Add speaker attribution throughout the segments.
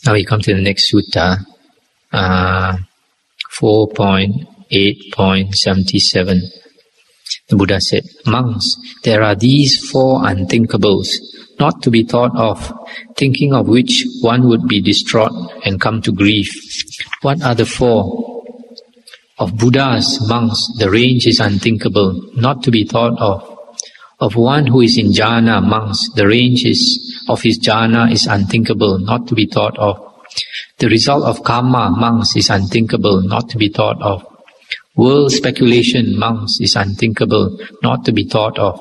Speaker 1: Now we come to the next sutta, 4.8.77. The Buddha said, "Monks, there are these 4 unthinkables, not to be thought of, thinking of which one would be distraught and come to grief." What are the 4? Of Buddhas, monks, the range is unthinkable, not to be thought of. Of one who is in jhana, monks, the range of his jhana is unthinkable, not to be thought of. The result of karma, monks, is unthinkable, not to be thought of. World speculation, monks, is unthinkable, not to be thought of,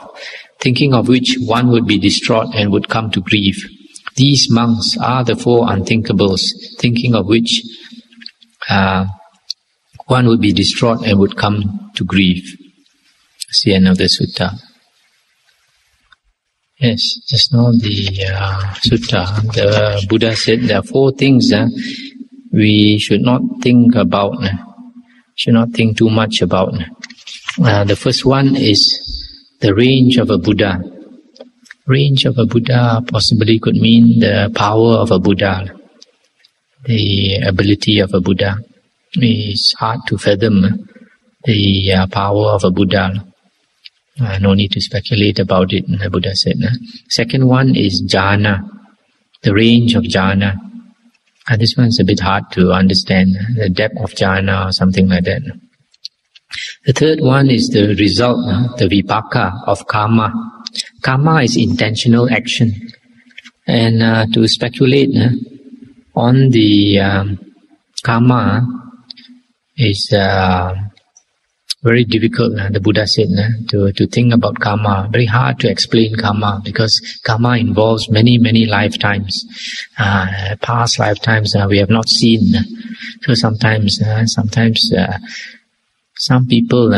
Speaker 1: thinking of which one would be distraught and would come to grief. These, monks, are the 4 unthinkables, thinking of which one would be distraught and would come to grief. That's the end of the sutta. Yes, just now the sutta, the Buddha said there are 4 things we should not think about, should not think too much about. The first one is the range of a Buddha. Range of a Buddha possibly could mean the power of a Buddha, the ability of a Buddha. It's hard to fathom the power of a Buddha. No need to speculate about it, the Buddha said. Second one is jhana, the range of jhana. This one's a bit hard to understand, the depth of jhana or something like that. The third one is the result, the vipaka of karma. Karma is intentional action. And to speculate on the karma is very difficult, the Buddha said, to think about karma. Very hard to explain karma, because karma involves many, many lifetimes. Past lifetimes we have not seen. So sometimes some people,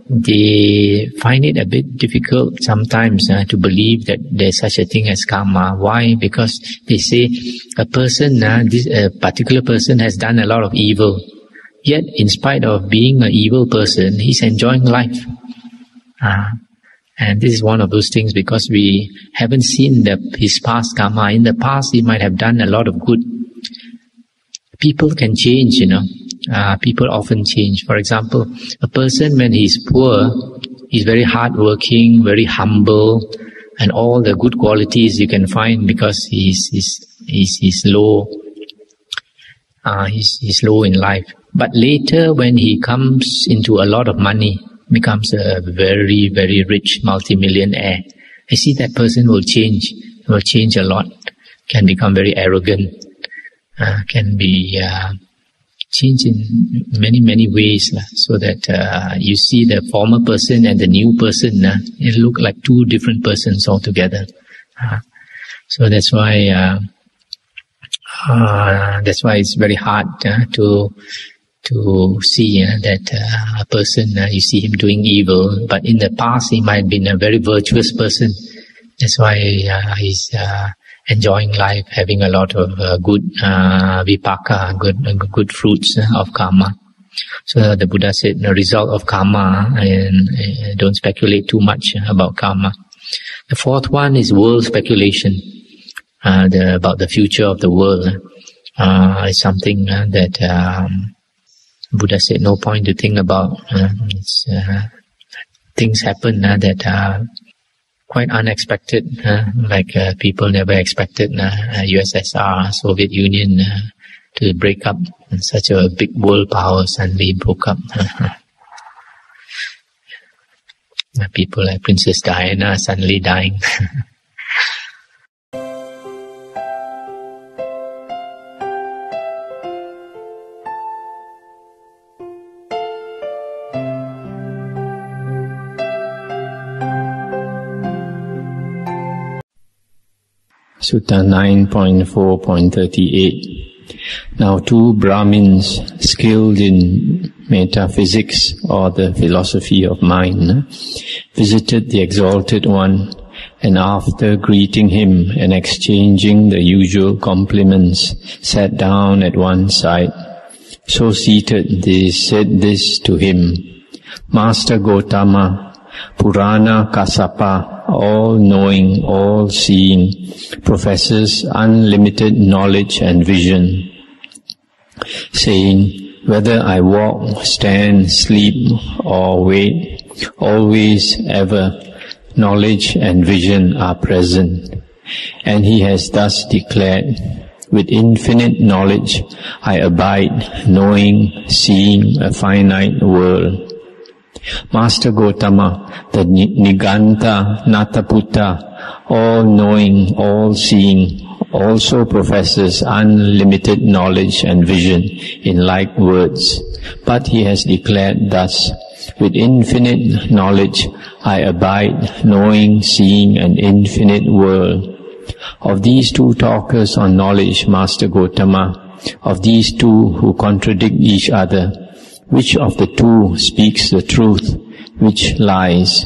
Speaker 1: they find it a bit difficult sometimes to believe that there's such a thing as karma. Why? Because they say a person, a particular person has done a lot of evil. Yet, in spite of being an evil person, he's enjoying life. And this is one of those things, because we haven't seen his past karma. In the past, he might have done a lot of good. People can change, people often change. For example, a person when he's poor, he's very hardworking, very humble, and all the good qualities you can find, because he's low. He's low in life. But later, when he comes into a lot of money, becomes a very, very rich multimillionaire, I see that person will change a lot, can become very arrogant, can be changed in many, many ways, so that you see the former person and the new person, it look like 2 different persons altogether. So that's why it's very hard to see that a person, you see him doing evil, but in the past he might have been a very virtuous person. That's why he's enjoying life, having a lot of good vipaka, good fruits of karma. So the Buddha said the result of karma, and don't speculate too much about karma. The fourth one is world speculation, about the future of the world. It's something that Buddha said no point to think about. Things happen that are quite unexpected, like people never expected USSR, Soviet Union, to break up. And such a big world power suddenly broke up. People like Princess Diana suddenly dying. Sutta 9.4.38. Now 2 Brahmins skilled in metaphysics, or the philosophy of mind, visited the Exalted One, and after greeting him and exchanging the usual compliments, sat down at one side. So seated, they said this to him: Master Gotama, Purana Kassapa, all-knowing, all-seeing, professes unlimited knowledge and vision, saying, whether I walk, stand, sleep, or wait, always, ever, knowledge and vision are present. And he has thus declared, with infinite knowledge I abide, knowing, seeing a finite world. Master Gotama, the Niganta Nataputta, all-knowing, all-seeing, also professes unlimited knowledge and vision in like words. But he has declared thus, with infinite knowledge I abide, knowing, seeing an infinite world. Of these two talkers on knowledge, Master Gotama, of these two who contradict each other, which of the two speaks the truth, which lies?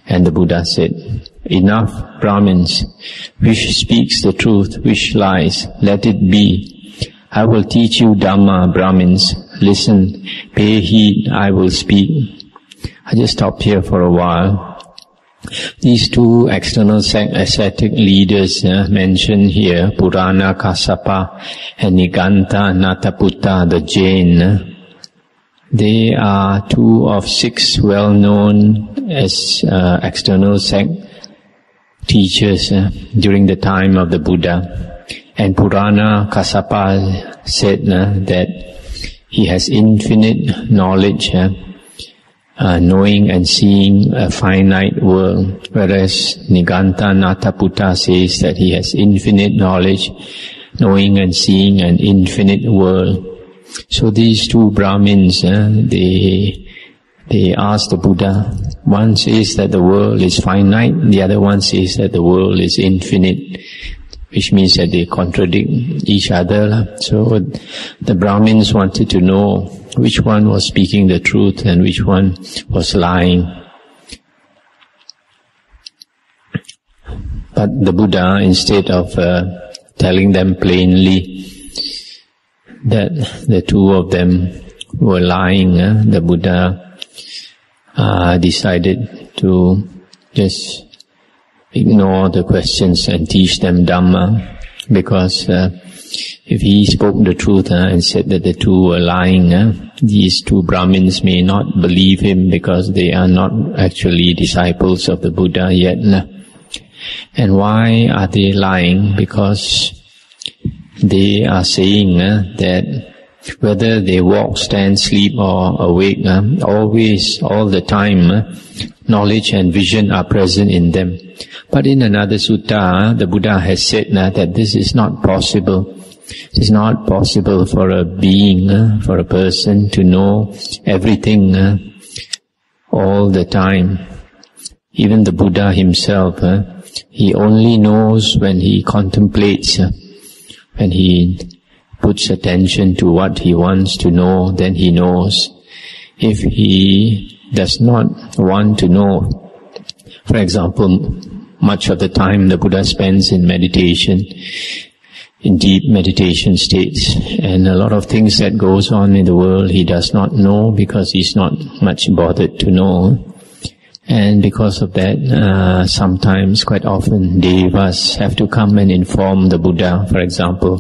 Speaker 1: And the Buddha said, enough, Brahmins, which speaks the truth, which lies, let it be. I will teach you Dhamma, Brahmins. Listen, pay heed, I will speak. I just stopped here for a while. These two external ascetic leaders mentioned here, Purana Kassapa and Niganta Nataputta, the Jain, they are two of 6 well-known as external sect teachers during the time of the Buddha. And Purana Kassapa said that he has infinite knowledge, knowing and seeing a finite world, whereas Niganta Nataputta says that he has infinite knowledge, knowing and seeing an infinite world. So these two Brahmins, they asked the Buddha, one says that the world is finite, the other one says that the world is infinite, which means that they contradict each other. So the Brahmins wanted to know which one was speaking the truth and which one was lying. But the Buddha, instead of telling them plainly that the two of them were lying, the Buddha decided to just ignore the questions and teach them Dhamma, because if he spoke the truth and said that the two were lying, these two Brahmins may not believe him because they are not actually disciples of the Buddha yet. And why are they lying? Because they are saying that whether they walk, stand, sleep or awake, always, all the time, knowledge and vision are present in them. But in another sutta, the Buddha has said that this is not possible. It is not possible for a being, for a person to know everything all the time. Even the Buddha himself, he only knows when he contemplates, when he puts attention to what he wants to know, then he knows. If he does not want to know, for example, much of the time the Buddha spends in meditation, in deep meditation states, and a lot of things that goes on in the world he does not know because he's not much bothered to know. And because of that, sometimes, quite often, devas have to come and inform the Buddha, for example,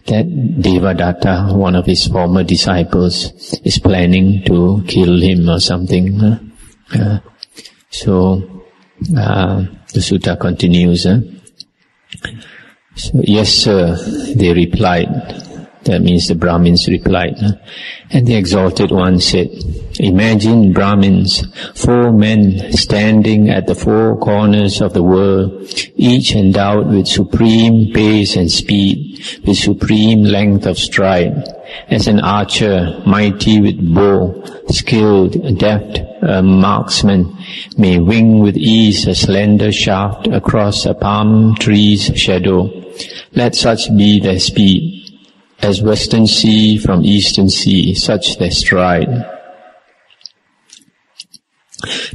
Speaker 1: that Devadatta, one of his former disciples, is planning to kill him or something. So the sutta continues. So, yes, sir, they replied. That means the Brahmins replied. And the exalted one said, imagine, Brahmins, 4 men standing at the 4 corners of the world, each endowed with supreme pace and speed, with supreme length of stride. As an archer, mighty with bow, skilled, deft, a marksman, may wing with ease a slender shaft across a palm tree's shadow. Let such be their speed. As western sea from eastern sea, such their stride.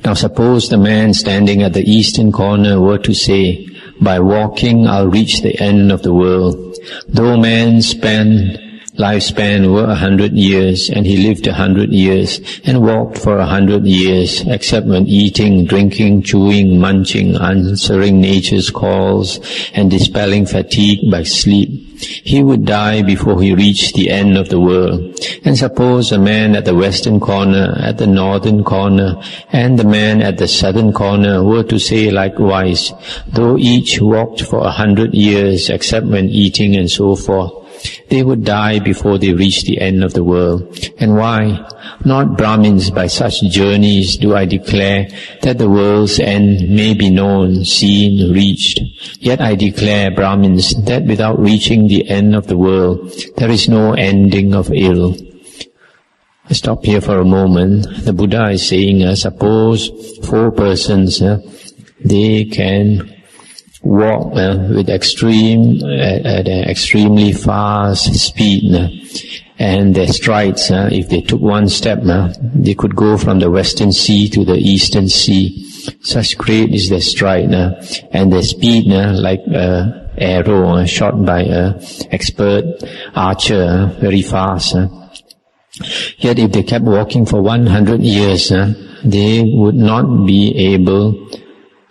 Speaker 1: Now suppose the man standing at the eastern corner were to say, by walking I'll reach the end of the world. Though man spend lifespan were 100 years, and he lived 100 years, and walked for 100 years, except when eating, drinking, chewing, munching, answering nature's calls, and dispelling fatigue by sleep, he would die before he reached the end of the world. And suppose a man at the western corner, at the northern corner, and the man at the southern corner were to say likewise, though each walked for 100 years, except when eating and so forth, they would die before they reached the end of the world. And why? Not Brahmins, by such journeys do I declare that the world's end may be known, seen, reached. Yet I declare, Brahmins, that without reaching the end of the world, there is no ending of ill. I stop here for a moment. The Buddha is saying, suppose 4 persons, they can walk with extremely fast speed, and their strides, if they took one step, they could go from the western sea to the eastern sea. Such great is their stride, and their speed, like arrow shot by an expert archer, very fast. Yet if they kept walking for 100 years, they would not be able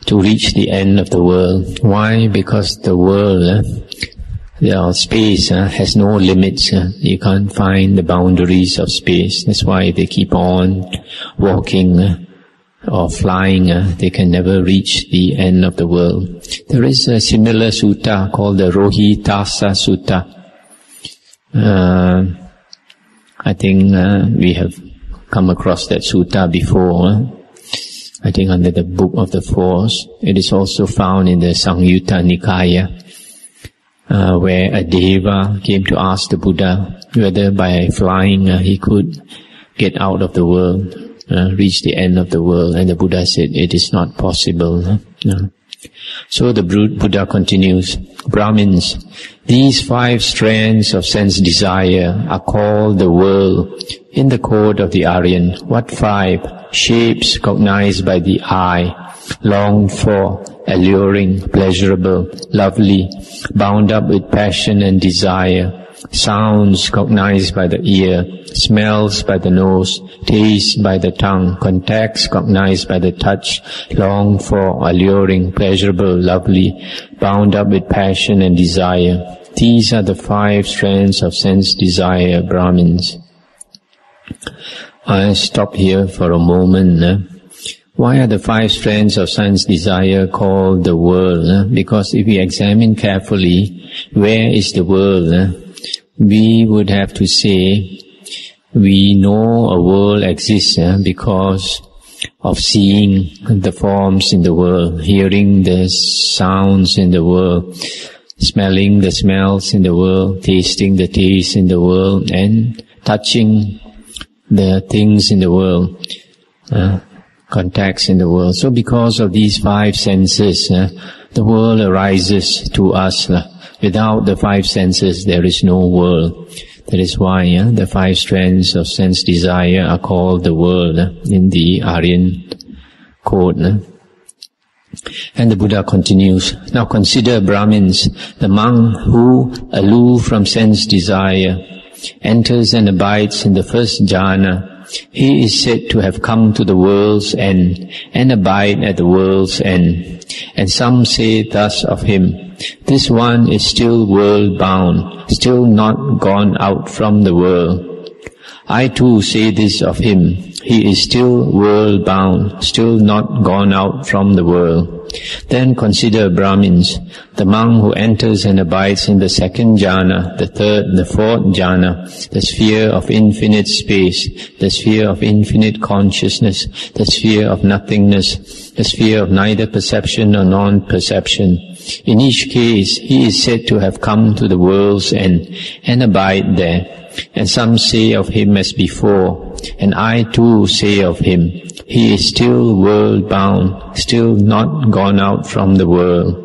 Speaker 1: to reach the end of the world. Why? Because the world, space has no limits. You can't find the boundaries of space. That's why they keep on walking or flying. They can never reach the end of the world. There is a similar sutta called the Rohitassa Sutta. I think we have come across that sutta before. I think under the Book of the Force. It is also found in the Samyutta Nikaya, where a deva came to ask the Buddha whether by flying he could get out of the world, reach the end of the world. And the Buddha said, it is not possible. So the Buddha continues, Brahmins, these 5 strands of sense desire are called the world in the code of the Aryan. What 5? Shapes cognized by the eye, longed for, alluring, pleasurable, lovely, bound up with passion and desire. Sounds cognized by the ear, smells by the nose, taste by the tongue, contacts cognized by the touch, longed for, alluring, pleasurable, lovely, bound up with passion and desire. These are the 5 strands of sense desire, Brahmins. I stop here for a moment. Why are the 5 strands of sense desire called the world? Because if we examine carefully, where is the world? We would have to say, we know a world exists because of seeing the forms in the world, hearing the sounds in the world, smelling the smells in the world, tasting the taste in the world, and touching the things in the world, contacts in the world. So because of these 5 senses, the world arises to us. Without the 5 senses, there is no world. That is why the 5 strands of sense desire are called the world in the Aryan code. And the Buddha continues, now consider, Brahmins, the monk who, aloof from sense desire, enters and abides in the first jhana. He is said to have come to the world's end and abide at the world's end. And some say thus of him, this one is still world-bound, still not gone out from the world. I too say this of him, he is still world-bound, still not gone out from the world. Then consider, Brahmins, the monk who enters and abides in the 2nd jhana, the 3rd, the 4th jhana, the sphere of infinite space, the sphere of infinite consciousness, the sphere of nothingness, the sphere of neither perception nor non-perception. In each case, he is said to have come to the world's end and abide there. And some say of him as before, and I too say of him, he is still world-bound, still not gone out from the world.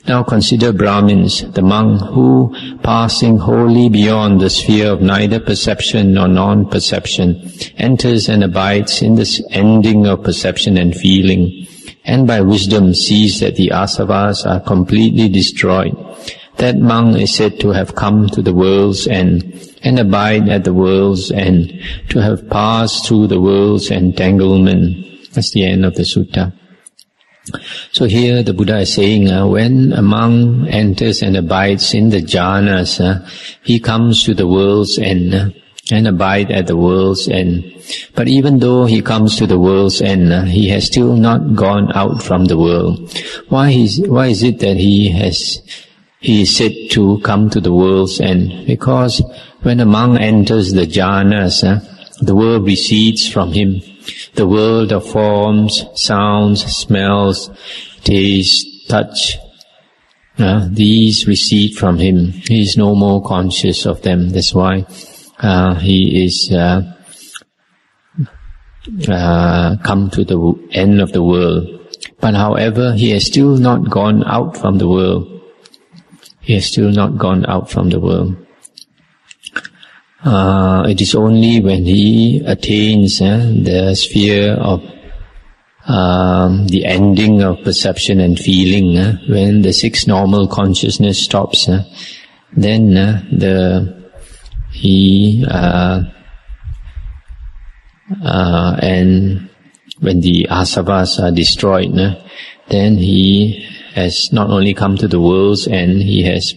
Speaker 1: Now consider, Brahmins, the monk who, passing wholly beyond the sphere of neither perception nor non-perception, enters and abides in this ending of perception and feeling, and by wisdom sees that the asavas are completely destroyed. That monk is said to have come to the world's end and abide at the world's end, to have passed through the world's entanglement. That's the end of the sutta. So here the Buddha is saying, when a monk enters and abides in the jhanas, he comes to the world's end and abide at the world's end. But even though he comes to the world's end, he has still not gone out from the world. Why is it that he is said to come to the world's end? Because when a monk enters the jhanas, the world recedes from him. The world of forms, sounds, smells, taste, touch, these recede from him. He is no more conscious of them. That's why he is come to the end of the world. But however, he has still not gone out from the world. He has still not gone out from the world. It is only when he attains the sphere of the ending of perception and feeling, when the sixth normal consciousness stops, then and when the asavas are destroyed, then he has not only come to the world's end, he has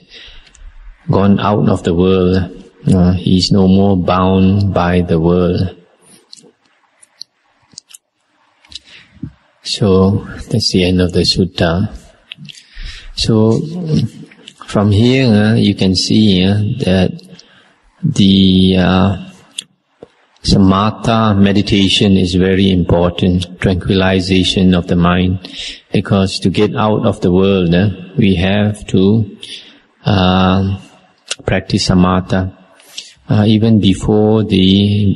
Speaker 1: gone out of the world. He is no more bound by the world. So that's the end of the sutta. So from here you can see that the samatha meditation is very important, tranquilization of the mind, because to get out of the world we have to practice samatha. Even before the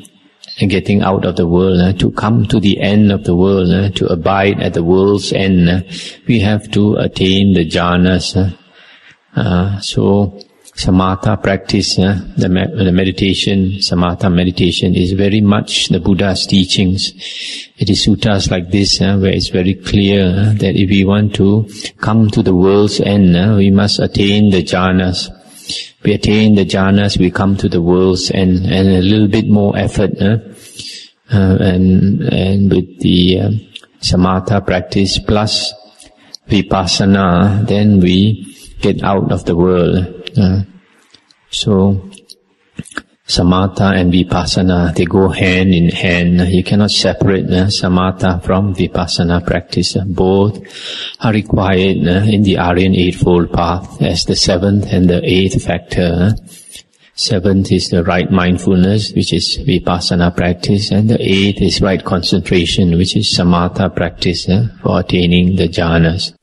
Speaker 1: getting out of the world, to come to the end of the world, to abide at the world's end, we have to attain the jhanas. So samatha practice, the meditation, samatha meditation is very much the Buddha's teachings. It is suttas like this where it's very clear that if we want to come to the world's end, we must attain the jhanas. We attain the jhanas, we come to the world's end, and a little bit more effort, and with the samatha practice plus vipassana, then we get out of the world. So samatha and vipassana, they go hand in hand. You cannot separate samatha from vipassana practice. Both are required in the Aryan Eightfold Path as the seventh and the eighth factor. Seventh is the right mindfulness, which is vipassana practice, and the eighth is right concentration, which is samatha practice for attaining the jhanas.